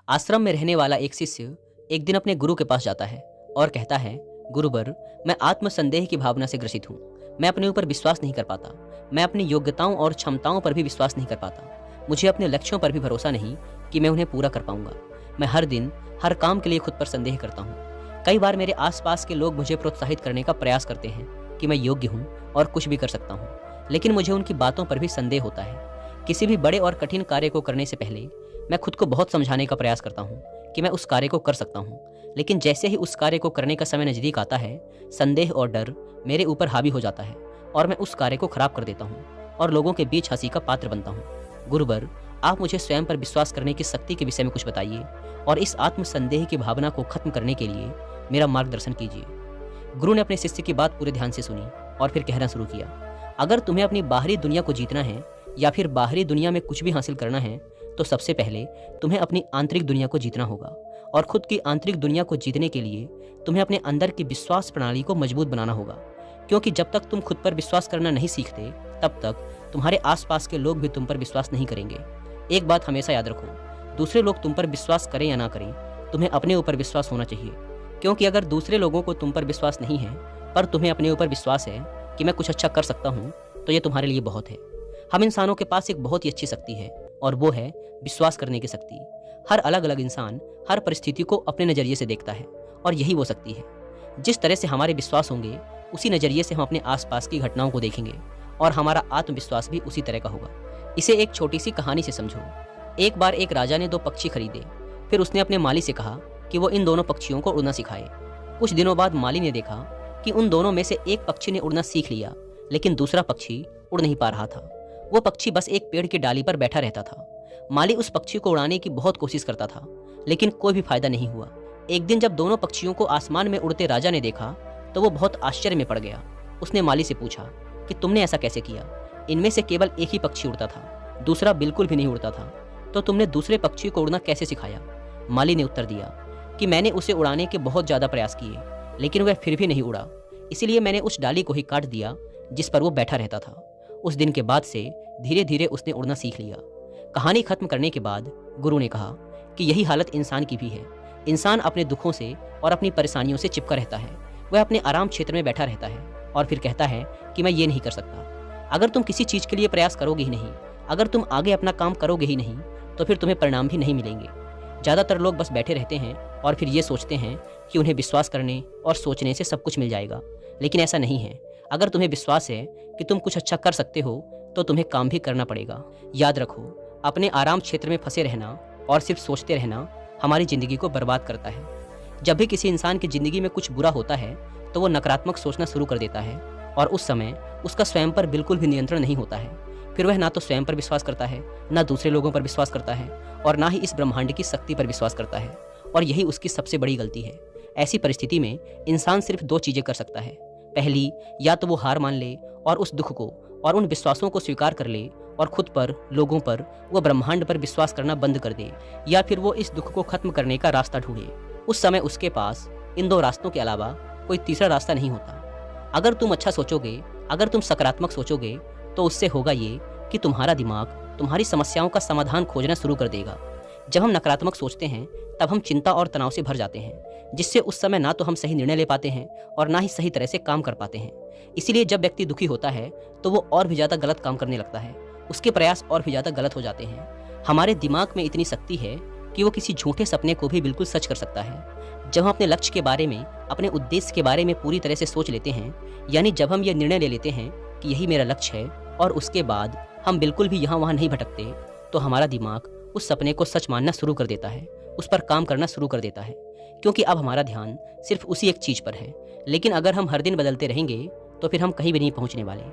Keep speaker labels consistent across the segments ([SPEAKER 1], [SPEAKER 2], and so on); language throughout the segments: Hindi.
[SPEAKER 1] आश्रम में रहने वाला एक शिष्य एक दिन अपने गुरु के पास जाता है और कहता है, गुरुवर, मैं आत्मसंदेह की भावना से ग्रसित हूँ। मैं अपने ऊपर विश्वास नहीं कर पाता। मैं अपनी योग्यताओं और क्षमताओं पर भी विश्वास नहीं कर पाता। मुझे अपने लक्ष्यों पर भी भरोसा नहीं कि मैं उन्हें पूरा कर पाऊंगा। मैं हर दिन हर काम के लिए खुद पर संदेह करता हूँ। कई बार मेरे आसपास के लोग मुझे प्रोत्साहित करने का प्रयास करते हैं कि मैं योग्य हूँ और कुछ भी कर सकता हूँ, लेकिन मुझे उनकी बातों पर भी संदेह होता है। किसी भी बड़े और कठिन कार्य को करने से पहले मैं खुद को बहुत समझाने का प्रयास करता हूँ कि मैं उस कार्य को कर सकता हूँ, लेकिन जैसे ही उस कार्य को करने का समय नज़दीक आता है, संदेह और डर मेरे ऊपर हावी हो जाता है और मैं उस कार्य को खराब कर देता हूँ और लोगों के बीच हंसी का पात्र बनता हूँ। गुरुवर, आप मुझे स्वयं पर विश्वास करने की शक्ति के विषय में कुछ बताइए और इस आत्मसंदेह की भावना को खत्म करने के लिए मेरा मार्गदर्शन कीजिए। गुरु ने अपने शिष्य की बात पूरे ध्यान से सुनी और फिर कहना शुरू किया, अगर तुम्हें अपनी बाहरी दुनिया को जीतना है या फिर बाहरी दुनिया में कुछ भी हासिल करना है, तो सबसे पहले तुम्हें अपनी आंतरिक दुनिया को जीतना होगा। और खुद की आंतरिक दुनिया को जीतने के लिए तुम्हें अपने अंदर की विश्वास प्रणाली को मजबूत बनाना होगा, क्योंकि जब तक तुम खुद पर विश्वास करना नहीं सीखते, तब तक तुम्हारे आसपास के लोग भी तुम पर विश्वास नहीं करेंगे। एक बात हमेशा याद रखो, दूसरे लोग तुम पर विश्वास करें या ना करें, तुम्हें अपने ऊपर विश्वास होना चाहिए। क्योंकि अगर दूसरे लोगों को तुम पर विश्वास नहीं है पर तुम्हें अपने ऊपर विश्वास है कि मैं कुछ अच्छा कर सकता हूँ, तो ये तुम्हारे लिए बहुत है। हम इंसानों के पास एक बहुत ही अच्छी शक्ति है और वो है विश्वास करने की शक्ति। हर अलग अलग इंसान हर परिस्थिति को अपने नज़रिए से देखता है और यही वो शक्ति है। जिस तरह से हमारे विश्वास होंगे, उसी नज़रिए से हम अपने आसपास की घटनाओं को देखेंगे और हमारा आत्मविश्वास भी उसी तरह का होगा। इसे एक छोटी सी कहानी से समझो। एक बार एक राजा ने 2 पक्षी खरीदे। फिर उसने अपने माली से कहा कि वो इन दोनों पक्षियों को उड़ना सिखाए। कुछ दिनों बाद माली ने देखा कि उन दोनों में से एक पक्षी ने उड़ना सीख लिया, लेकिन दूसरा पक्षी उड़ नहीं पा रहा था। वो पक्षी बस एक पेड़ की डाली पर बैठा रहता था। माली उस पक्षी को उड़ाने की बहुत कोशिश करता था, लेकिन कोई भी फायदा नहीं हुआ। एक दिन जब दोनों पक्षियों को आसमान में उड़ते राजा ने देखा, तो वो बहुत आश्चर्य में पड़ गया। उसने माली से पूछा कि तुमने ऐसा कैसे किया? इनमें से केवल एक ही पक्षी उड़ता था, दूसरा बिल्कुल भी नहीं उड़ता था, तो तुमने दूसरे पक्षी को उड़ना कैसे सिखाया? माली ने उत्तर दिया कि मैंने उसे उड़ाने के बहुत ज़्यादा प्रयास किए, लेकिन वह फिर भी नहीं उड़ा। इसीलिए मैंने उस डाली को ही काट दिया जिस पर वो बैठा रहता था। उस दिन के बाद से धीरे धीरे उसने उड़ना सीख लिया। कहानी खत्म करने के बाद गुरु ने कहा कि यही हालत इंसान की भी है। इंसान अपने दुखों से और अपनी परेशानियों से चिपका रहता है। वह अपने आराम क्षेत्र में बैठा रहता है और फिर कहता है कि मैं ये नहीं कर सकता। अगर तुम किसी चीज़ के लिए प्रयास करोगे ही नहीं, अगर तुम आगे अपना काम करोगे ही नहीं, तो फिर तुम्हें परिणाम भी नहीं मिलेंगे। ज़्यादातर लोग बस बैठे रहते हैं और फिर ये सोचते हैं कि उन्हें विश्वास करने और सोचने से सब कुछ मिल जाएगा, लेकिन ऐसा नहीं है। अगर तुम्हें विश्वास है कि तुम कुछ अच्छा कर सकते हो, तो तुम्हें काम भी करना पड़ेगा। याद रखो, अपने आराम क्षेत्र में फंसे रहना और सिर्फ सोचते रहना हमारी ज़िंदगी को बर्बाद करता है। जब भी किसी इंसान की ज़िंदगी में कुछ बुरा होता है, तो वो नकारात्मक सोचना शुरू कर देता है और उस समय उसका स्वयं पर बिल्कुल भी नियंत्रण नहीं होता है। फिर वह ना तो स्वयं पर विश्वास करता है, ना दूसरे लोगों पर विश्वास करता है और ना ही इस ब्रह्मांड की शक्ति पर विश्वास करता है, और यही उसकी सबसे बड़ी गलती है। ऐसी परिस्थिति में इंसान सिर्फ 2 चीज़ें कर सकता है। पहली, या तो वो हार मान ले और उस दुख को और उन विश्वासों को स्वीकार कर ले और खुद पर, लोगों पर, वो ब्रह्मांड पर विश्वास करना बंद कर दे, या फिर वो इस दुख को खत्म करने का रास्ता ढूंढे। उस समय उसके पास इन 2 रास्तों के अलावा कोई तीसरा रास्ता नहीं होता। अगर तुम अच्छा सोचोगे, अगर तुम सकारात्मक सोचोगे, तो उससे होगा ये कि तुम्हारा दिमाग तुम्हारी समस्याओं का समाधान खोजना शुरू कर देगा। जब हम नकारात्मक सोचते हैं, तब हम चिंता और तनाव से भर जाते हैं, जिससे उस समय ना तो हम सही निर्णय ले पाते हैं और ना ही सही तरह से काम कर पाते हैं। इसीलिए जब व्यक्ति दुखी होता है, तो वो और भी ज़्यादा गलत काम करने लगता है। उसके प्रयास और भी ज़्यादा गलत हो जाते हैं। हमारे दिमाग में इतनी शक्ति है कि वो किसी झूठे सपने को भी बिल्कुल सच कर सकता है। जब हम अपने लक्ष्य के बारे में, अपने उद्देश्य के बारे में पूरी तरह से सोच लेते हैं, यानी जब हम ये निर्णय ले लेते हैं कि यही मेरा लक्ष्य है, और उसके बाद हम बिल्कुल भी यहाँ वहाँ नहीं भटकते, तो हमारा दिमाग उस सपने को सच मानना शुरू कर देता है, उस पर काम करना शुरू कर देता है, क्योंकि अब हमारा ध्यान सिर्फ उसी एक चीज़ पर है। लेकिन अगर हम हर दिन बदलते रहेंगे, तो फिर हम कहीं भी नहीं पहुँचने वाले।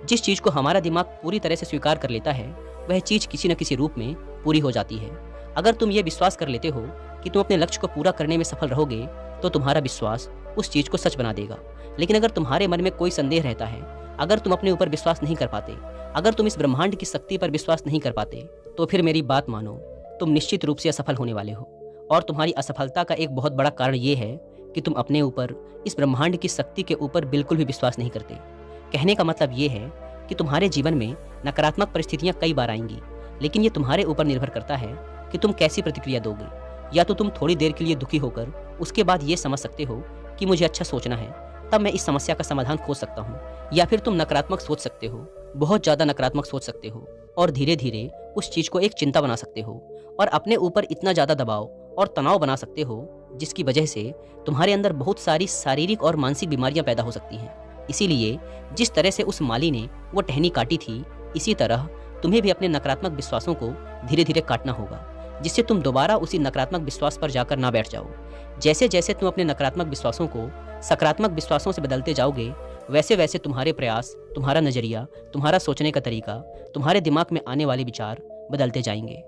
[SPEAKER 1] जिस चीज़ को हमारा दिमाग पूरी तरह से स्वीकार कर लेता है, वह चीज़ किसी न किसी रूप में पूरी हो जाती है। अगर तुम ये विश्वास कर लेते हो कि तुम अपने लक्ष्य को पूरा करने में सफल रहोगे, तो तुम्हारा विश्वास उस चीज़ को सच बना देगा। लेकिन अगर तुम्हारे मन में कोई संदेह रहता है, अगर तुम अपने ऊपर विश्वास नहीं कर पाते, अगर तुम इस ब्रह्मांड की शक्ति पर विश्वास नहीं कर पाते, तो फिर मेरी बात मानो, तुम निश्चित रूप से असफल होने वाले हो। और तुम्हारी असफलता का एक बहुत बड़ा कारण ये है कि तुम अपने ऊपर, इस ब्रह्मांड की शक्ति के ऊपर बिल्कुल भी विश्वास नहीं करते। कहने का मतलब ये है कि तुम्हारे जीवन में नकारात्मक परिस्थितियां कई बार आएंगी, लेकिन ये तुम्हारे ऊपर निर्भर करता है कि तुम कैसी प्रतिक्रिया दोगे। या तो तुम थोड़ी देर के लिए दुखी होकर उसके बाद ये समझ सकते हो कि मुझे अच्छा सोचना है, तब मैं इस समस्या का समाधान खोज सकता हूँ, या फिर तुम नकारात्मक सोच सकते हो, बहुत ज़्यादा नकारात्मक सोच सकते हो और धीरे धीरे उस चीज़ को एक चिंता बना सकते हो और अपने ऊपर इतना ज़्यादा दबाव और तनाव बना सकते हो जिसकी वजह से तुम्हारे अंदर बहुत सारी शारीरिक और मानसिक बीमारियां पैदा हो सकती हैं। इसीलिए जिस तरह से उस माली ने वो टहनी काटी थी, इसी तरह तुम्हें भी अपने नकारात्मक विश्वासों को धीरे धीरे काटना होगा, जिससे तुम दोबारा उसी नकारात्मक विश्वास पर जाकर ना बैठ जाओ। जैसे जैसे तुम अपने नकारात्मक विश्वासों को सकारात्मक विश्वासों से बदलते जाओगे, वैसे वैसे तुम्हारे प्रयास, तुम्हारा नज़रिया, तुम्हारा सोचने का तरीका, तुम्हारे दिमाग में आने वाले विचार बदलते जाएंगे।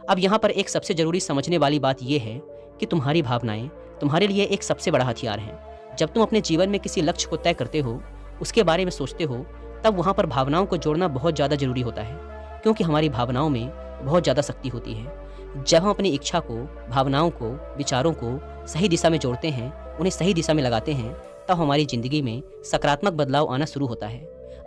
[SPEAKER 1] अब यहाँ पर एक सबसे ज़रूरी समझने वाली बात यह है कि तुम्हारी भावनाएं तुम्हारे लिए एक सबसे बड़ा हथियार हैं। जब तुम अपने जीवन में किसी लक्ष्य को तय करते हो, उसके बारे में सोचते हो, तब वहाँ पर भावनाओं को जोड़ना बहुत ज़्यादा जरूरी होता है, क्योंकि हमारी भावनाओं में बहुत ज़्यादा शक्ति होती है। जब हम अपनी इच्छा को, भावनाओं को, विचारों को सही दिशा में जोड़ते हैं, उन्हें सही दिशा में लगाते हैं, तब हमारी ज़िंदगी में सकारात्मक बदलाव आना शुरू होता है।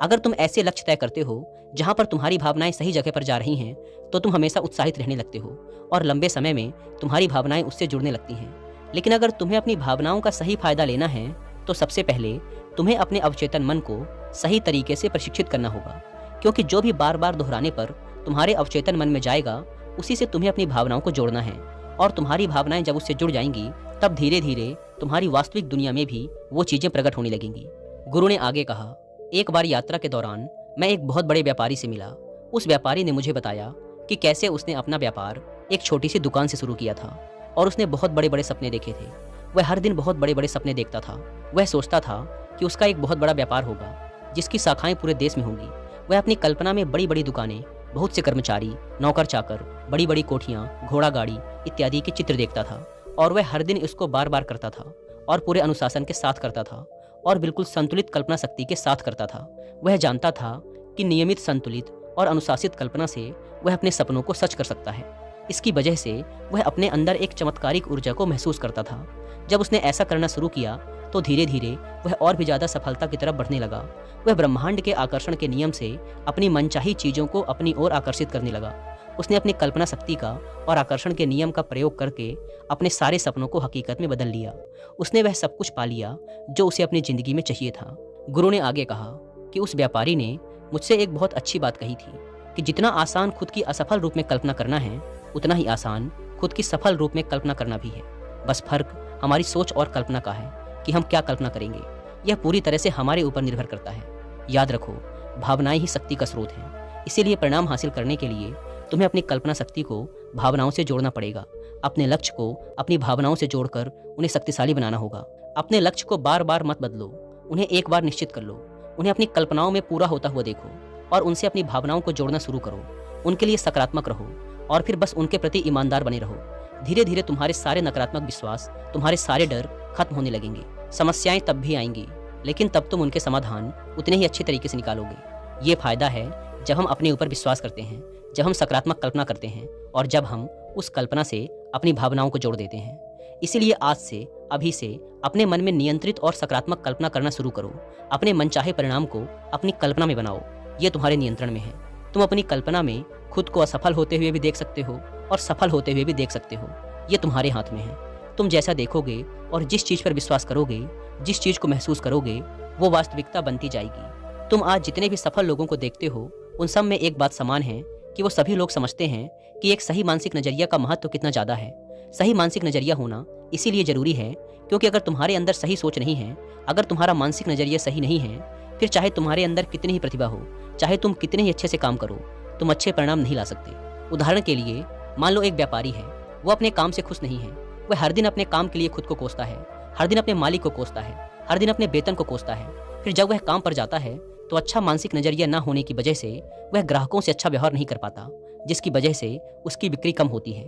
[SPEAKER 1] अगर तुम ऐसे लक्ष्य तय करते हो जहाँ पर तुम्हारी भावनाएं सही जगह पर जा रही हैं, तो तुम हमेशा उत्साहित रहने लगते हो और लंबे समय में तुम्हारी भावनाएं उससे जुड़ने लगती हैं। लेकिन अगर तुम्हें अपनी भावनाओं का सही फायदा लेना है, तो सबसे पहले तुम्हें अपने अवचेतन मन को सही तरीके से प्रशिक्षित करना होगा, क्योंकि जो भी बार बार दोहराने पर तुम्हारे अवचेतन मन में जाएगा, उसी से तुम्हें अपनी भावनाओं को जोड़ना है। और तुम्हारी भावनाएं जब उससे जुड़ जाएंगी, तब धीरे धीरे तुम्हारी वास्तविक दुनिया में भी वो चीजें प्रकट होने लगेंगी। गुरु ने आगे कहा, एक बार यात्रा के दौरान मैं एक बहुत बड़े व्यापारी से मिला। उस व्यापारी ने मुझे बताया कि कैसे उसने अपना व्यापार एक छोटी सी दुकान से शुरू किया था और उसने बहुत बड़े बड़े सपने देखे थे। वह हर दिन बहुत बड़े बड़े सपने देखता था। वह सोचता था कि उसका एक बहुत बड़ा व्यापार होगा जिसकी शाखाएं पूरे देश में होंगी। वह अपनी कल्पना में बड़ी बड़ी दुकानें, बहुत से कर्मचारी, नौकर चाकर, बड़ी बड़ी कोठियाँ, घोड़ा गाड़ी इत्यादि के चित्र देखता था और वह हर दिन इसको बार बार करता था और पूरे अनुशासन के साथ करता था और बिल्कुल संतुलित कल्पना शक्ति के साथ करता था। वह जानता था कि नियमित, संतुलित और अनुशासित कल्पना से वह अपने सपनों को सच कर सकता है। इसकी वजह से वह अपने अंदर एक चमत्कारिक ऊर्जा को महसूस करता था। जब उसने ऐसा करना शुरू किया, तो धीरे धीरे वह और भी ज़्यादा सफलता की तरफ बढ़ने लगा। वह ब्रह्मांड के आकर्षण के नियम से अपनी मनचाही चीज़ों को अपनी ओर आकर्षित करने लगा। उसने अपनी कल्पना शक्ति का और आकर्षण के नियम का प्रयोग करके अपने सारे सपनों को हकीकत में बदल लिया। उसने वह सब कुछ पा लिया जो उसे अपनी ज़िंदगी में चाहिए था। गुरु ने आगे कहा कि उस व्यापारी ने मुझसे एक बहुत अच्छी बात कही थी कि जितना आसान खुद की असफल रूप में कल्पना करना है, उतना ही आसान खुद की सफल रूप में कल्पना करना भी है। बस फर्क हमारी सोच और कल्पना का है कि हम क्या कल्पना करेंगे। यह पूरी तरह से हमारे ऊपर निर्भर करता है। याद रखो, भावनाएं ही शक्ति का स्रोत हैं। इसीलिए परिणाम हासिल करने के लिए तुम्हें अपनी कल्पना शक्ति को भावनाओं से जोड़ना पड़ेगा। अपने लक्ष्य को अपनी भावनाओं से जोड़कर उन्हें शक्तिशाली बनाना होगा। अपने लक्ष्य को बार बार मत बदलो, उन्हें एक बार निश्चित कर लो। उन्हें अपनी कल्पनाओं में पूरा होता हुआ देखो और उनसे अपनी भावनाओं को जोड़ना शुरू करो। उनके लिए सकारात्मक रहो और फिर बस उनके प्रति ईमानदार बने रहो। धीरे धीरे तुम्हारे सारे नकारात्मक विश्वास, तुम्हारे सारे डर खत्म होने लगेंगे। समस्याएं तब भी आएंगी, लेकिन तब तुम उनके समाधान उतने ही अच्छे तरीके से निकालोगे। ये फायदा है जब हम अपने ऊपर विश्वास करते हैं, जब हम सकारात्मक कल्पना करते हैं और जब हम उस कल्पना से अपनी भावनाओं को जोड़ देते हैं। इसीलिए आज से, अभी से अपने मन में नियंत्रित और सकारात्मक कल्पना करना शुरू करो। अपने मनचाहे परिणाम को अपनी कल्पना में बनाओ। ये तुम्हारे नियंत्रण में है। तुम अपनी कल्पना में खुद को असफल होते हुए भी देख सकते हो और सफल होते हुए भी देख सकते हो। ये तुम्हारे हाथ में है। तुम जैसा देखोगे और जिस चीज़ पर विश्वास करोगे, जिस चीज़ को महसूस करोगे, वो वास्तविकता बनती जाएगी। तुम आज जितने भी सफल लोगों को देखते हो, उन सब में एक बात समान है कि वो सभी लोग समझते हैं कि एक सही मानसिक नज़रिया का महत्व कितना ज़्यादा है। सही मानसिक नज़रिया होना इसीलिए ज़रूरी है क्योंकि अगर तुम्हारे अंदर सही सोच नहीं है, अगर तुम्हारा मानसिक नज़रिया सही नहीं है, फिर चाहे तुम्हारे अंदर कितनी ही प्रतिभा हो, चाहे तुम कितने ही अच्छे से काम करो, तुम अच्छे परिणाम नहीं ला सकते। उदाहरण के लिए, मान लो एक व्यापारी है, वो अपने काम से खुश नहीं है। वह हर दिन अपने काम के लिए खुद को कोसता है, हर दिन अपने मालिक को कोसता है, हर दिन अपने वेतन को कोसता है। फिर जब वह काम पर जाता है तो अच्छा मानसिक नज़रिया न होने की वजह से वह ग्राहकों से अच्छा व्यवहार नहीं कर पाता, जिसकी वजह से उसकी बिक्री कम होती है।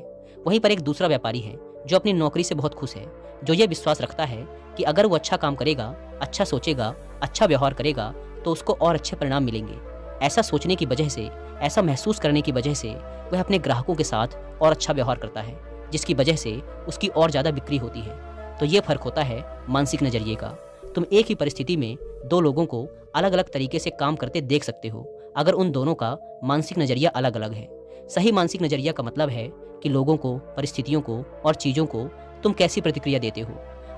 [SPEAKER 1] वहीं पर एक दूसरा व्यापारी है जो अपनी नौकरी से बहुत खुश है, जो यह विश्वास रखता है कि अगर वो अच्छा काम करेगा, अच्छा सोचेगा, अच्छा व्यवहार करेगा तो उसको और अच्छे परिणाम मिलेंगे। ऐसा सोचने की वजह से, ऐसा महसूस करने की वजह से वह अपने ग्राहकों के साथ और अच्छा व्यवहार करता है, जिसकी वजह से उसकी और ज़्यादा बिक्री होती है। तो ये फर्क होता है मानसिक नज़रिए का। तुम एक ही परिस्थिति में दो लोगों को अलग अलग तरीके से काम करते देख सकते हो, अगर उन दोनों का मानसिक नज़रिया अलग अलग है। सही मानसिक नजरिया का मतलब है कि लोगों को, परिस्थितियों को और चीज़ों को तुम कैसी प्रतिक्रिया देते हो।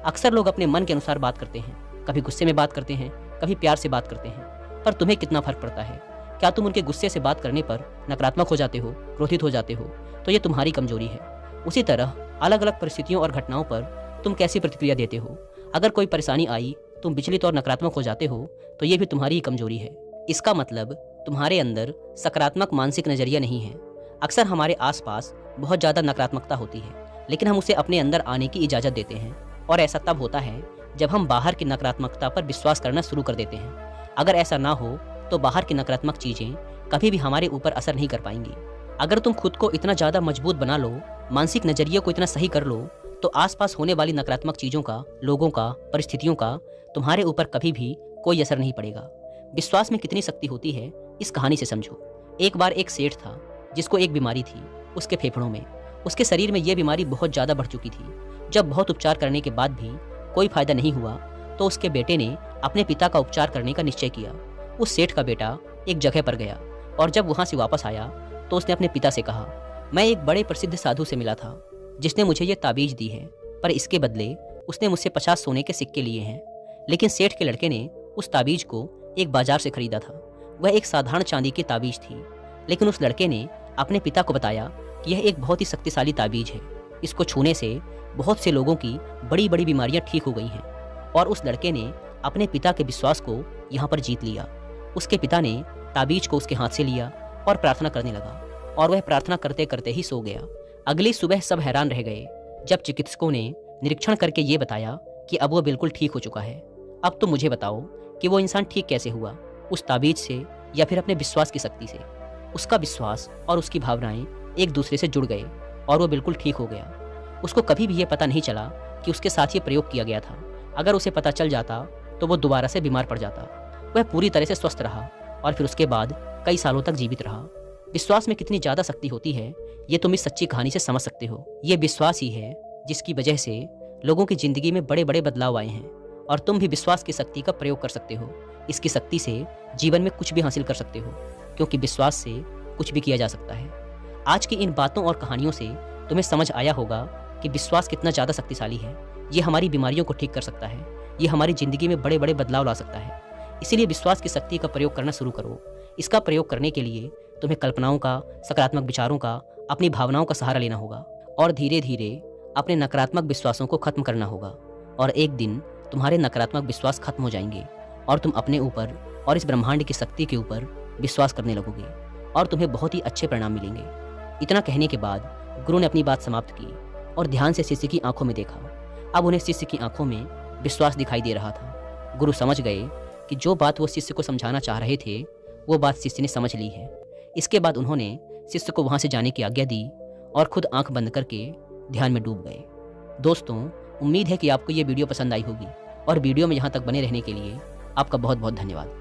[SPEAKER 1] अक्सर लोग अपने मन के अनुसार बात करते हैं, कभी गुस्से में बात करते हैं, कभी प्यार से बात करते हैं, पर तुम्हें कितना फर्क पड़ता है? क्या तुम उनके गुस्से से बात करने पर नकारात्मक हो जाते हो, क्रोधित हो जाते हो? तो ये तुम्हारी कमजोरी है। उसी तरह अलग अलग परिस्थितियों और घटनाओं पर तुम कैसी प्रतिक्रिया देते हो। अगर कोई परेशानी आई, तुम विचलित और नकारात्मक हो जाते हो, तो ये भी तुम्हारी ही कमजोरी है। इसका मतलब तुम्हारे अंदर सकारात्मक मानसिक नजरिया नहीं है। अक्सर हमारे आसपास बहुत ज़्यादा नकारात्मकता होती है, लेकिन हम उसे अपने अंदर आने की इजाज़त देते हैं, और ऐसा तब होता है जब हम बाहर की नकारात्मकता पर विश्वास करना शुरू कर देते हैं। अगर ऐसा ना हो तो बाहर की नकारात्मक चीज़ें कभी भी हमारे ऊपर असर नहीं कर पाएंगी। अगर तुम खुद को इतना ज़्यादा मजबूत बना लो, मानसिक नजरिए को इतना सही कर लो, तो आसपास होने वाली नकारात्मक चीज़ों का, लोगों का, परिस्थितियों का तुम्हारे ऊपर कभी भी कोई असर नहीं पड़ेगा। विश्वास में कितनी शक्ति होती है इस कहानी से समझो। एक बार एक सेठ था जिसको एक बीमारी थी उसके फेफड़ों में। उसके शरीर में यह बीमारी बहुत ज़्यादा बढ़ चुकी थी। जब बहुत उपचार करने के बाद भी कोई फायदा नहीं हुआ, तो उसके बेटे ने अपने पिता का उपचार करने का निश्चय किया। उस सेठ का बेटा एक जगह पर गया, और जब वहाँ से वापस आया तो उसने अपने पिता से कहा, मैं एक बड़े प्रसिद्ध साधु से मिला था जिसने मुझे ये ताबीज दी है, पर इसके बदले उसने मुझसे 50 सोने के सिक्के लिए हैं। लेकिन सेठ के लड़के ने उस ताबीज को एक बाजार से खरीदा था। वह एक साधारण चांदी की ताबीज थी, लेकिन उस लड़के ने अपने पिता को बताया कि यह एक बहुत ही शक्तिशाली ताबीज है। इसको छूने से बहुत से लोगों की बड़ी बड़ी बीमारियां ठीक हो गई हैं। और उस लड़के ने अपने पिता के विश्वास को यहाँ पर जीत लिया। उसके पिता ने ताबीज को उसके हाथ से लिया और प्रार्थना करने लगा, और वह प्रार्थना करते करते ही सो गया। अगली सुबह सब हैरान रह गए जब चिकित्सकों ने निरीक्षण करके ये बताया कि अब वो बिल्कुल ठीक हो चुका है। अब तो मुझे बताओ कि वो इंसान ठीक कैसे हुआ, उस ताबीज से या फिर अपने विश्वास की शक्ति से? उसका विश्वास और उसकी भावनाएं एक दूसरे से जुड़ गए और वो बिल्कुल ठीक हो गया। उसको कभी भी ये पता नहीं चला कि उसके साथ ये प्रयोग किया गया था। अगर उसे पता चल जाता तो वो दोबारा से बीमार पड़ जाता। वह पूरी तरह से स्वस्थ रहा और फिर उसके बाद कई सालों तक जीवित रहा। विश्वास में कितनी ज़्यादा शक्ति होती है ये तुम इस सच्ची कहानी से समझ सकते हो। ये विश्वास ही है जिसकी वजह से लोगों की ज़िंदगी में बड़े बड़े बदलाव आए हैं, और तुम भी विश्वास की शक्ति का प्रयोग कर सकते हो। इसकी शक्ति से जीवन में कुछ भी हासिल कर सकते हो, क्योंकि विश्वास से कुछ भी किया जा सकता है। आज की इन बातों और कहानियों से तुम्हें समझ आया होगा कि विश्वास कितना ज़्यादा शक्तिशाली है। ये हमारी बीमारियों को ठीक कर सकता है, ये हमारी ज़िंदगी में बड़े बड़े बदलाव ला सकता है। इसीलिए विश्वास की शक्ति का प्रयोग करना शुरू करो। इसका प्रयोग करने के लिए तुम्हें कल्पनाओं का, सकारात्मक विचारों का, अपनी भावनाओं का सहारा लेना होगा, और धीरे धीरे अपने नकारात्मक विश्वासों को खत्म करना होगा। और एक दिन तुम्हारे नकारात्मक विश्वास खत्म हो जाएंगे और तुम अपने ऊपर और इस ब्रह्मांड की शक्ति के ऊपर विश्वास करने लगोगे, और तुम्हें बहुत ही अच्छे परिणाम मिलेंगे। इतना कहने के बाद गुरु ने अपनी बात समाप्त की और ध्यान से शिष्य की आंखों में देखा। अब उन्हें शिष्य की आंखों में विश्वास दिखाई दे रहा था। गुरु समझ गए कि जो बात वो शिष्य को समझाना चाह रहे थे वो बात शिष्य ने समझ ली है। इसके बाद उन्होंने शिष्य को वहाँ से जाने की आज्ञा दी और खुद आंख बंद करके ध्यान में डूब गए। दोस्तों, उम्मीद है कि आपको ये वीडियो पसंद आई होगी, और वीडियो में यहाँ तक बने रहने के लिए आपका बहुत बहुत धन्यवाद।